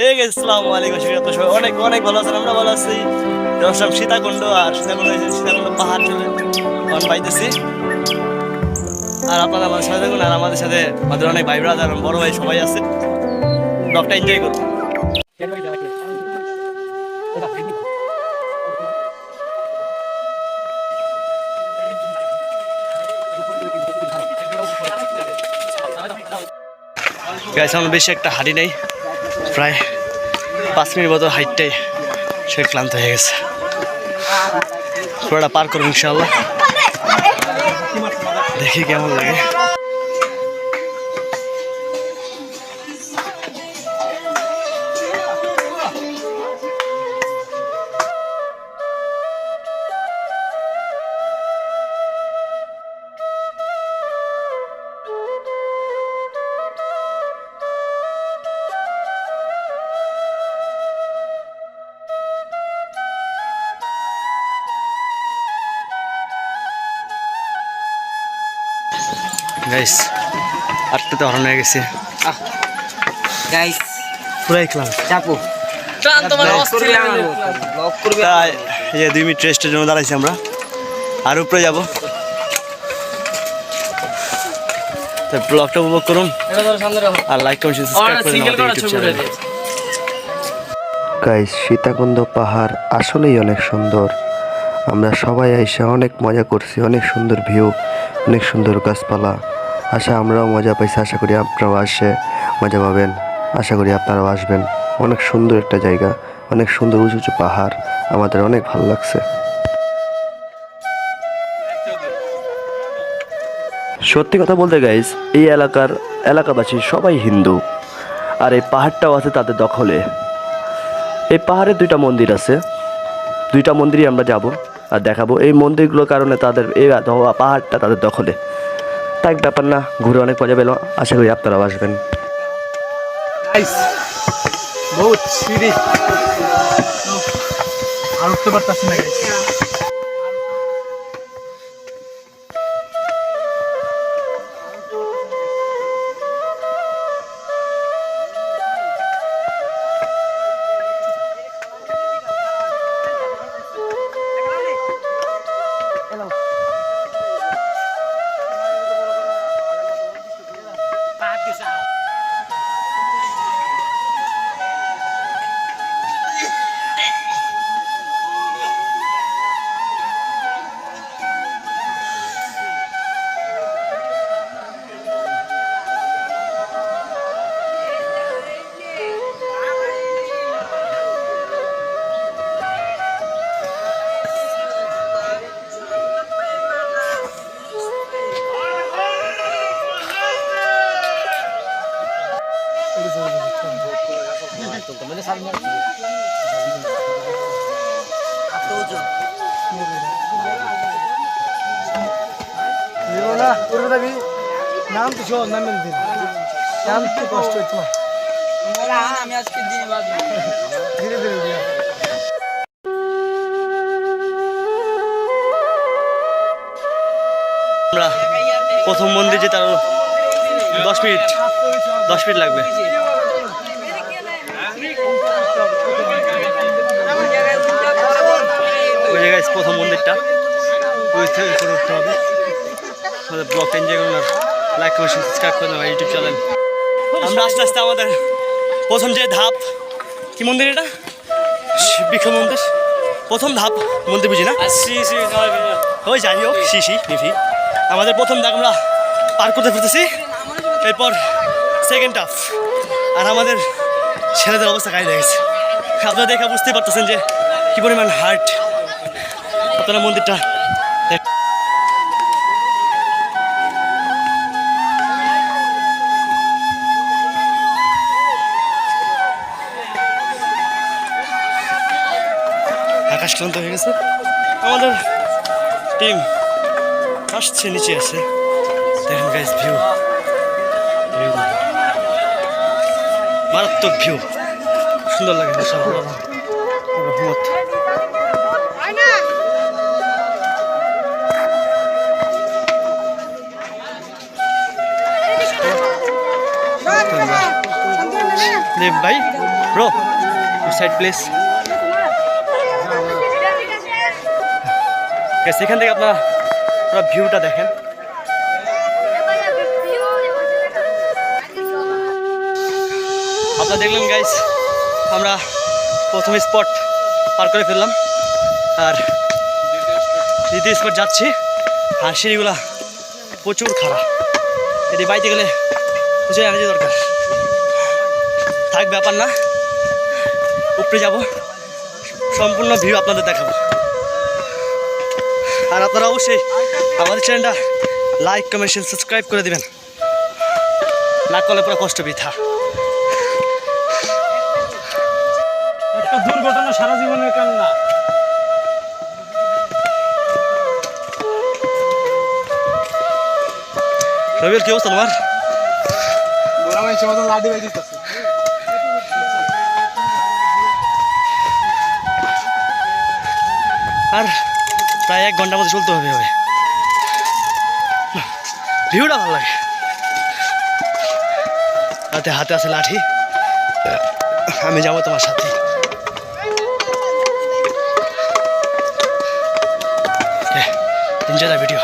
আসসালামু আলাইকুম। সবাই অনেক অনেক ভালো আছেন, আমরা ভালো আছি। আসলাম সীতাকুণ্ড, আর সীতাকুণ্ড পাহাড় চলে অন পাইতেছি। আর আপনারা আমাদের সাথে থাকুন, আর আমাদের সাথে আমাদের অনেক ভাই ব্রাদার বড় ভাই সবাই আছে। ব্লগটা এনজয় করুন। গাইস আমার বেশি একটা হাঁটি নেই, প্রায় 5 মিনিট মতো হাইটটাই সে ক্লান্ত হয়ে গেছে। পুরোটা পার করবো ইনশাল্লাহ, দেখি কেমন লাগে। গাইস আটটা তো হরণ হয়ে গেছে, গাইস পুরাই ক্লান্ত। চাপো তাই এই যে 2 মিনিট রেস্টের জন্য দাঁড়াইছি আমরা, আর উপরে যাবো। তো ব্লগটা উপভোগ করুন, আর লাইক কমেন্ট সাবস্ক্রাইব করুন আমাদের ইউটিউব চ্যানেলে। গাইস সীতাকুণ্ড পাহাড় আসলেই অনেক সুন্দর। আমরা সবাই এসে অনেক মজা করছি, অনেক সুন্দর ভিউ, অনেক সুন্দর গাছপালা। আমরাও মজা পাইছি, আশা করি আপনারাও আসে মজা পাবেন, আশা করি আপনারাও আসবেন। অনেক সুন্দর একটা জায়গা, অনেক সুন্দর উঁচু উঁচু পাহাড়, আমাদের অনেক ভালো লাগছে। সত্যি কথা বলতে গাইস, এই এলাকাবাসী সবাই হিন্দু, আর এই পাহাড়টাও আছে তাদের দখলে। এই পাহাড়ে 2টা মন্দির আছে, 2টা মন্দিরই আমরা যাব আর দেখাবো। এই মন্দিরগুলোর কারণে তাদের এই পাহাড়টা তাদের দখলে। তাই ব্যাপার না, ঘুরে অনেক মজা পেল, আশা করি আপনারাও আসবেন। বহুত সিঁড়ি, আর উঠতে পারতাছি না গাইস। নাম তো সব নামের দিন, নাম তো কষ্ট হইতো না। আমি আজকে দিনে বাদ ধীরে ধীরে আমরা প্রথম মন্দির যেতে আরো 10 মিনিট লাগবে। ওই জায়গায় প্রথম মন্দিরটা, ওই থেকে করে উঠতে হবে। আমাদের ব্লগটা এনজয় করুন, আর লাইক কমেন্ট সাবস্ক্রাইব করুন আমার ইউটিউব চ্যানেল। আমরা আস্তে আস্তে আমাদের প্রথম যে ধাপ, কি মন্দির এটা? বৃক্ষ মন্দির, প্রথম ধাপ মন্দির বুঝি না, ওই যাই হোক নিফি আমাদের প্রথম ধাপ আমরা পার করতে ফিরতেছি। এরপর সেকেন্ড হাফ, আর আমাদের ছেলেদের অবস্থা গায়ে লেগেছে। আপনারা দেখে বুঝতেই পারতেছেন যে কি পরিমাণ হার্ট। আপনারা মন্দিরটা আকাশ ক্লান্ত হয়ে গেছে। আমাদের টিম আসছে, নিচে আছে, দেখেন গাইস ভিউ, মারাত্মক ভিউ, সুন্দর লাগে। রহমত দেব ভাই ব্রো সাইড প্লেস। সেখান থেকে আপনারা পুরো ভিউটা দেখেন। আপনারা দেখলেন গাইস, আমরা প্রথম স্পট পার করে ফেললাম আর দ্বিতীয় স্পট যাচ্ছি। আর সিঁড়িগুলা প্রচুর খারাপ, এটি বাইতে গেলে প্রচুর এনার্জি দরকার। থাক ব্যাপার না, উপরে যাব, সম্পূর্ণ ভিউ আপনাদের দেখাবো। আর আপনারা অবশ্যই আমাদের চ্যানেলটা লাইক কমেন্ট সাবস্ক্রাইব করে দিবেন, না করলে পুরো কষ্ট বৃথা। একটা দুর্ঘটনা সারা জীবনের কান্না। রবির কি অবস্থা তোমার? আর প্রায় 1 ঘন্টার মতো চলতে হবে। ভিউটা ভালো লাগে, রাতে হাতে আছে লাঠি, আমি যাবো তোমার সাথে। Enjoy the video.